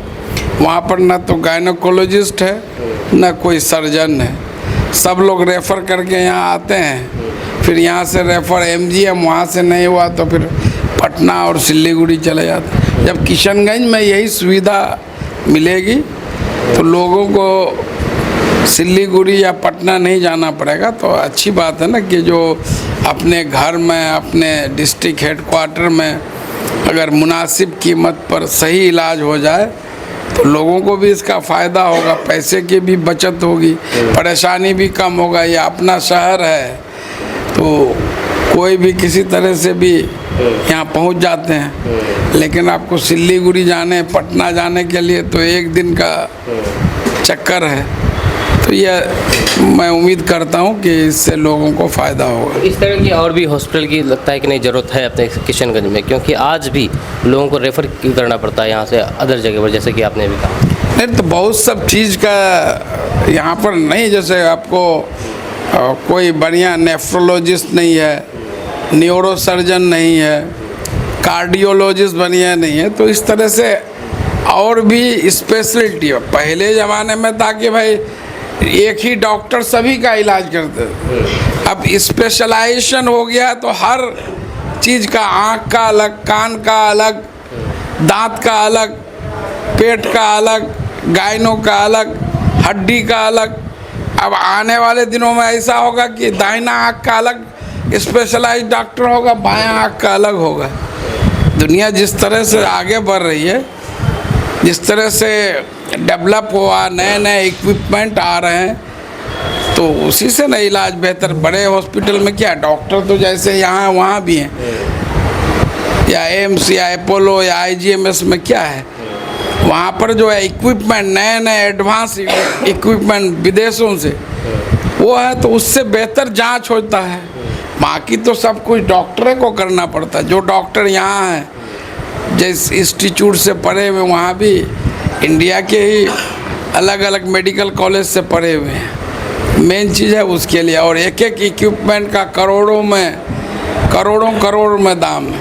वहाँ पर न तो गायनोकोलॉजिस्ट है न कोई सर्जन है, सब लोग रेफ़र करके यहाँ आते हैं, फिर यहाँ से रेफ़र MGM, वहाँ से नहीं हुआ तो फिर पटना और सिलीगुड़ी चले जाते हैं। जब किशनगंज में यही सुविधा मिलेगी तो लोगों को सिलीगुड़ी या पटना नहीं जाना पड़ेगा, तो अच्छी बात है ना कि जो अपने घर में, अपने डिस्ट्रिक्ट हेडक्वार्टर में अगर मुनासिब कीमत पर सही इलाज हो जाए तो लोगों को भी इसका फ़ायदा होगा, पैसे की भी बचत होगी, परेशानी भी कम होगा। ये अपना शहर है तो कोई भी किसी तरह से भी यहाँ पहुँच जाते हैं, लेकिन आपको सिलीगुड़ी जाने, पटना जाने के लिए तो एक दिन का चक्कर है। तो यह मैं उम्मीद करता हूँ कि इससे लोगों को फ़ायदा होगा। इस तरह की और भी हॉस्पिटल की लगता है कि नहीं ज़रूरत है अपने किशनगंज में, क्योंकि आज भी लोगों को रेफ़र करना पड़ता है यहाँ से अदर जगह पर, जैसे कि आपने अभी कहा। नहीं तो बहुत सब चीज़ का यहाँ पर नहीं, जैसे आपको कोई बढ़िया नेफ्रोलॉजिस्ट नहीं है, न्यूरो सर्जन नहीं है, कार्डियोलॉजिस्ट बढ़िया नहीं है, तो इस तरह से और भी स्पेशलिटी है। पहले ज़माने में था कि भाई एक ही डॉक्टर सभी का इलाज करते थे, अब स्पेशलाइजेशन हो गया तो हर चीज़ का, आँख का अलग, कान का अलग, दांत का अलग, पेट का अलग, गायनों का अलग, हड्डी का अलग। अब आने वाले दिनों में ऐसा होगा कि दाहिना आँख का अलग स्पेशलाइज्ड डॉक्टर होगा, बायां आँख का अलग होगा। दुनिया जिस तरह से आगे बढ़ रही है, जिस तरह से डेवलप हुआ, नए नए इक्विपमेंट आ रहे हैं, तो उसी से ना इलाज बेहतर। बड़े हॉस्पिटल में क्या डॉक्टर तो जैसे यहाँ वहाँ भी हैं, या एम्स या अपोलो या IGMS में क्या है, वहाँ पर जो है इक्विपमेंट, नए नए एडवांस इक्विपमेंट विदेशों से वो है, तो उससे बेहतर जांच होता है। बाकी तो सब कुछ डॉक्टर को करना पड़ता है। जो डॉक्टर यहाँ हैं, जिस इंस्टीट्यूट से पढ़े हुए, वहाँ भी इंडिया के ही अलग अलग मेडिकल कॉलेज से पढ़े हुए हैं। मेन चीज़ है उसके लिए, और एक एक इक्विपमेंट का करोड़ों में दाम है।